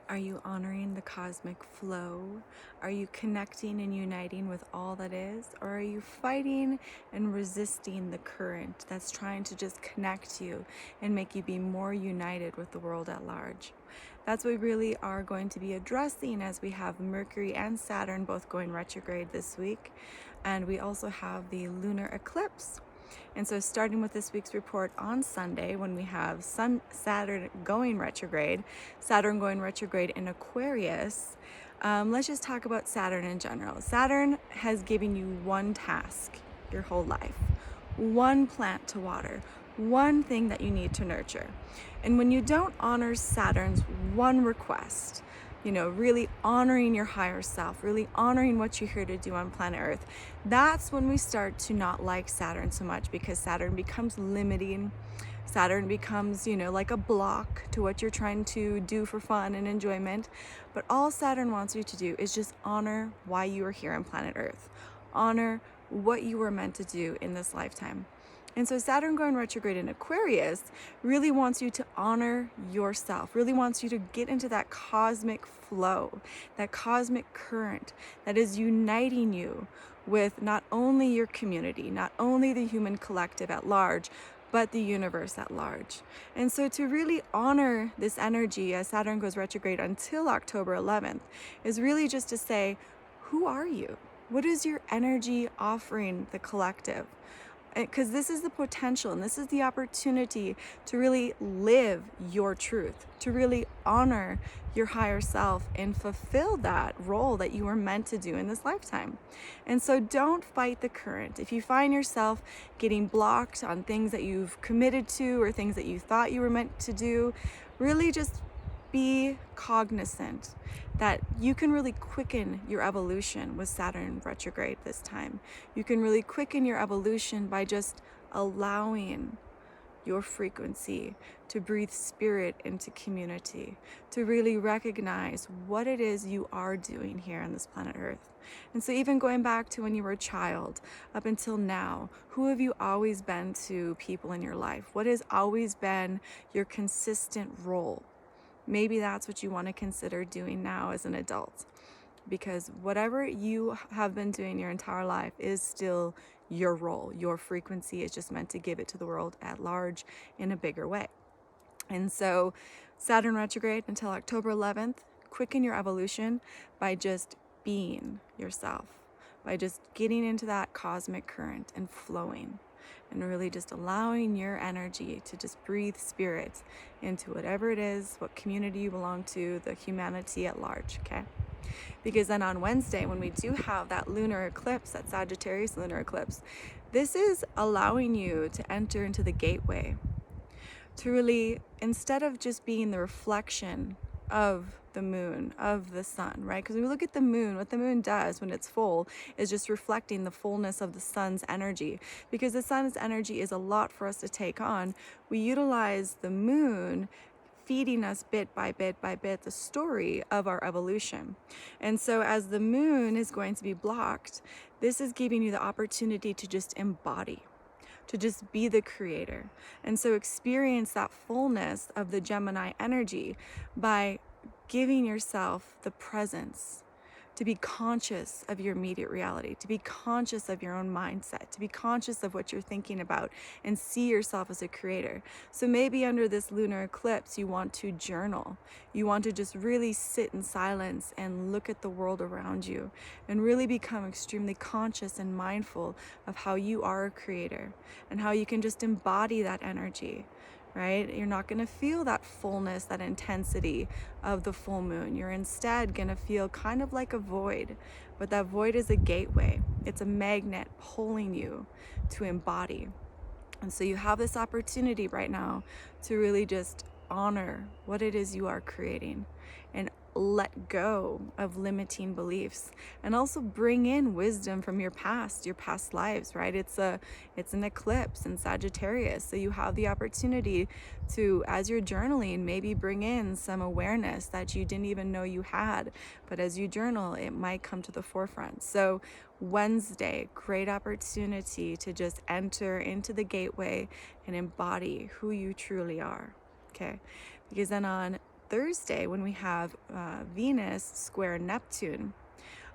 Are you honoring the cosmic flow? Are you connecting and uniting with all that is? Or are you fighting and resisting the current that's trying to just connect you and make you be more united with the world at large? That's what we really are going to be addressing as we have Mercury and Saturn both going retrograde this week. And we also have the lunar eclipse. And so starting with this week's report on Sunday, when we have Saturn going retrograde in Aquarius, let's just talk about Saturn in general. Saturn has given you one task your whole life, one plant to water, one thing that you need to nurture. And when you don't honor Saturn's one request, really honoring your higher self, really honoring what you're here to do on planet Earth, that's when we start to not like Saturn so much, because Saturn becomes limiting. Saturn becomes, like a block to what you're trying to do for fun and enjoyment. But all Saturn wants you to do is just honor why you are here on planet Earth. Honor what you were meant to do in this lifetime. And so Saturn going retrograde in Aquarius really wants you to honor yourself, really wants you to get into that cosmic flow, that cosmic current that is uniting you with not only your community, not only the human collective at large, but the universe at large. And so to really honor this energy as Saturn goes retrograde until October 11th is really just to say, who are you? What is your energy offering the collective? Because this is the potential and this is the opportunity to really live your truth, to really honor your higher self and fulfill that role that you were meant to do in this lifetime. And so don't fight the current. If you find yourself getting blocked on things that you've committed to or things that you thought you were meant to do, really just be cognizant that you can really quicken your evolution with Saturn retrograde this time. You can really quicken your evolution by just allowing your frequency to breathe spirit into community, to really recognize what it is you are doing here on this planet Earth. And so even going back to when you were a child up until now, who have you always been to people in your life? What has always been your consistent role? Maybe that's what you want to consider doing now as an adult, because whatever you have been doing your entire life is still your role. Your frequency is just meant to give it to the world at large in a bigger way. And so Saturn retrograde until October 11th, quicken your evolution by just being yourself, by just getting into that cosmic current and flowing, and really just allowing your energy to just breathe spirit into whatever it is, what community you belong to, the humanity at large, okay? Because then on Wednesday, when we do have that lunar eclipse, that Sagittarius lunar eclipse, this is allowing you to enter into the gateway, to really, instead of just being the reflection of the moon, of the sun, right? Because when we look at the moon, what the moon does when it's full is just reflecting the fullness of the sun's energy. Because the sun's energy is a lot for us to take on, we utilize the moon feeding us bit by bit by bit the story of our evolution. And so as the moon is going to be blocked, this is giving you the opportunity to just embody, to just be the creator. And so experience that fullness of the Gemini energy by giving yourself the presence to be conscious of your immediate reality, to be conscious of your own mindset, to be conscious of what you're thinking about and see yourself as a creator. So maybe under this lunar eclipse, you want to journal. You want to just really sit in silence and look at the world around you and really become extremely conscious and mindful of how you are a creator and how you can just embody that energy. Right? You're not going to feel that fullness, that intensity of the full moon. You're instead going to feel kind of like a void, but that void is a gateway. It's a magnet pulling you to embody. And so you have this opportunity right now to really just honor what it is you are creating and let go of limiting beliefs, and also bring in wisdom from your past lives, right? It's an eclipse in Sagittarius, so you have the opportunity to, as you're journaling, maybe bring in some awareness that you didn't even know you had, but as you journal, it might come to the forefront. So Wednesday, great opportunity to just enter into the gateway and embody who you truly are, okay? Because then on Thursday, when we have Venus square Neptune,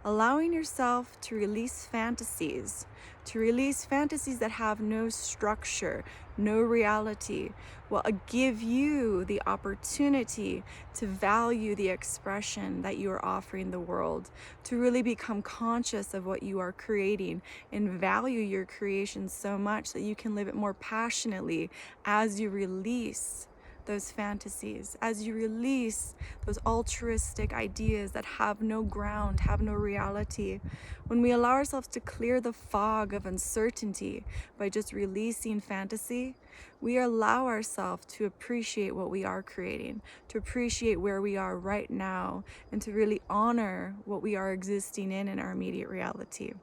allowing yourself to release fantasies that have no structure, no reality, will give you the opportunity to value the expression that you are offering the world, to really become conscious of what you are creating and value your creation so much that you can live it more passionately as you release those fantasies, as you release those altruistic ideas that have no ground, have no reality. When we allow ourselves to clear the fog of uncertainty by just releasing fantasy, we allow ourselves to appreciate what we are creating, to appreciate where we are right now, and to really honor what we are existing in our immediate reality.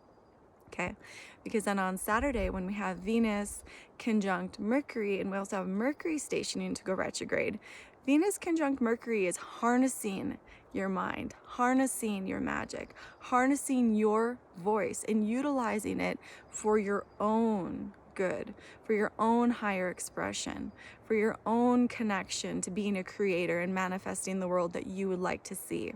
Okay, because then on Saturday, when we have Venus conjunct Mercury, and we also have Mercury stationing to go retrograde, Venus conjunct Mercury is harnessing your mind, harnessing your magic, harnessing your voice, and utilizing it for your own good, for your own higher expression, for your own connection to being a creator and manifesting the world that you would like to see.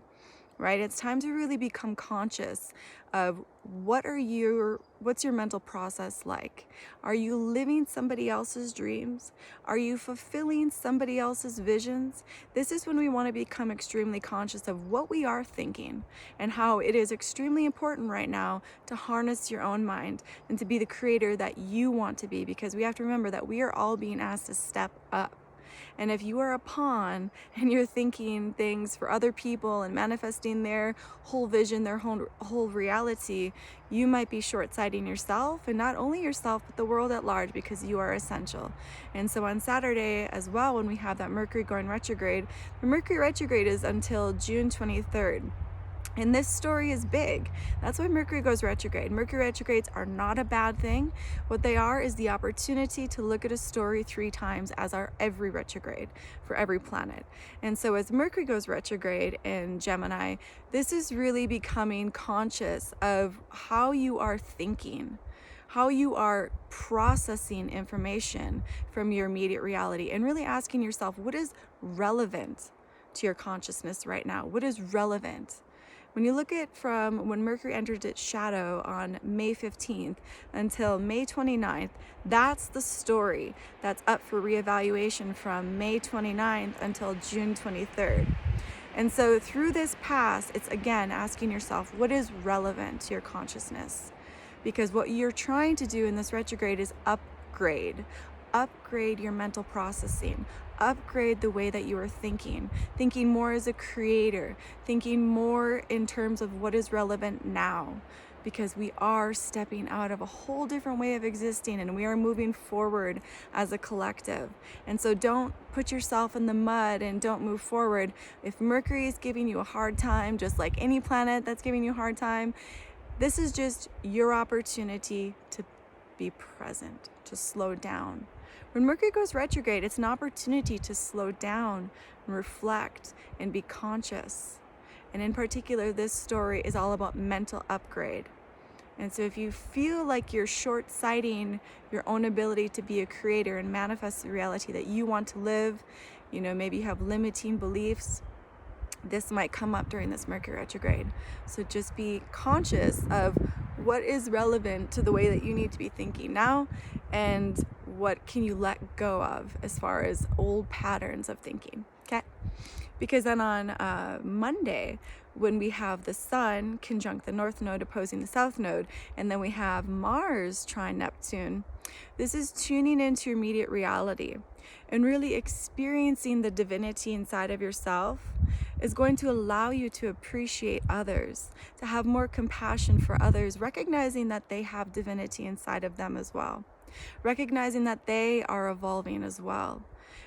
Right? It's time to really become conscious of what's your mental process like? Are you living somebody else's dreams? Are you fulfilling somebody else's visions? This is when we want to become extremely conscious of what we are thinking and how it is extremely important right now to harness your own mind and to be the creator that you want to be, because we have to remember that we are all being asked to step up. And if you are a pawn and you're thinking things for other people and manifesting their whole vision, their whole reality, you might be short-sighting yourself, and not only yourself, but the world at large, because you are essential. And so on Saturday as well, when we have that Mercury going retrograde, the Mercury retrograde is until June 23rd. And this story is big. That's why Mercury goes retrograde. Mercury retrogrades are not a bad thing. What they are is the opportunity to look at a story 3 times, as are every retrograde for every planet. And so as Mercury goes retrograde in Gemini, this is really becoming conscious of how you are thinking, how you are processing information from your immediate reality, and really asking yourself, what is relevant to your consciousness right now? What is relevant? When you look at from when Mercury entered its shadow on May 15th until May 29th, that's the story that's up for reevaluation from May 29th until June 23rd. And so through this past, it's again asking yourself, what is relevant to your consciousness? Because what you're trying to do in this retrograde is upgrade your mental processing, upgrade the way that you are thinking more as a creator, thinking more in terms of what is relevant now, because we are stepping out of a whole different way of existing and we are moving forward as a collective. And so don't put yourself in the mud and don't move forward. If Mercury is giving you a hard time, just like any planet that's giving you a hard time, this is just your opportunity to be present, to slow down. When Mercury goes retrograde, it's an opportunity to slow down and reflect and be conscious. And in particular, this story is all about mental upgrade. And so if you feel like you're short-sighting your own ability to be a creator and manifest the reality that you want to live, maybe you have limiting beliefs, this might come up during this Mercury retrograde. So just be conscious of what is relevant to the way that you need to be thinking now, and what can you let go of as far as old patterns of thinking, okay? Because then on Monday, when we have the Sun conjunct the North Node opposing the South Node, and then we have Mars trine Neptune, this is tuning into your immediate reality and really experiencing the divinity inside of yourself is going to allow you to appreciate others, to have more compassion for others, recognizing that they have divinity inside of them as well, recognizing that they are evolving as well,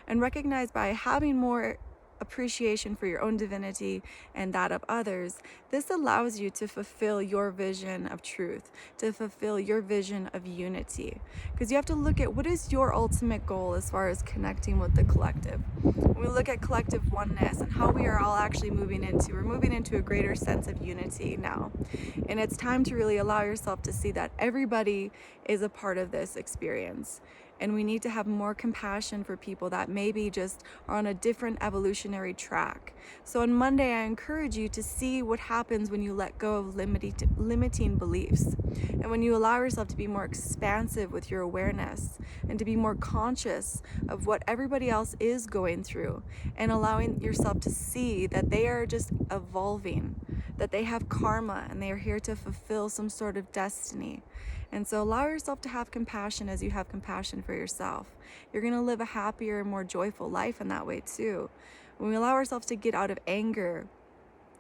and recognize by having more appreciation for your own divinity and that of others, this allows you to fulfill your vision of truth, to fulfill your vision of unity. Because you have to look at what is your ultimate goal as far as connecting with the collective. When we look at collective oneness and how we are all actually we're moving into a greater sense of unity now. And it's time to really allow yourself to see that everybody is a part of this experience. And we need to have more compassion for people that maybe just are on a different evolutionary track. So on Monday, I encourage you to see what happens when you let go of limiting beliefs, and when you allow yourself to be more expansive with your awareness, and to be more conscious of what everybody else is going through, and allowing yourself to see that they are just evolving, that they have karma and they are here to fulfill some sort of destiny. And so allow yourself to have compassion as you have compassion for yourself. You're going to live a happier, more joyful life in that way too. When we allow ourselves to get out of anger,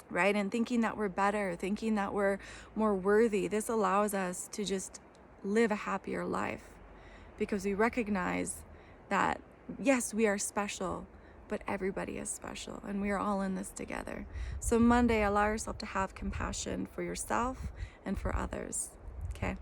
right, and thinking that we're better, thinking that we're more worthy, this allows us to just live a happier life, because we recognize that, yes, we are special, but everybody is special, and we are all in this together. So Monday, allow yourself to have compassion for yourself and for others, okay?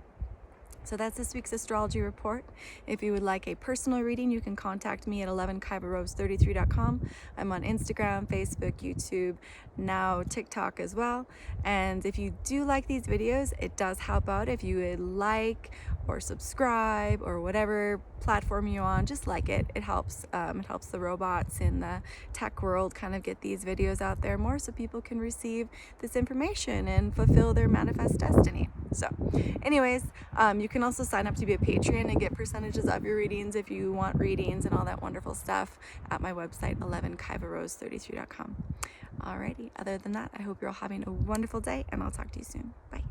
So that's this week's astrology report. If you would like a personal reading, you can contact me at 11kaivarose33.com. I'm on Instagram, Facebook, YouTube, now TikTok as well. And if you do like these videos, it does help out if you would like or subscribe, or whatever platform you're on, just like it. It helps the robots in the tech world kind of get these videos out there more, so people can receive this information and fulfill their manifest destiny. So anyways, you can also sign up to be a patron and get percentages of your readings if you want readings and all that wonderful stuff at my website, 11kaivarose33.com. Alrighty, other than that, I hope you're all having a wonderful day, and I'll talk to you soon. Bye.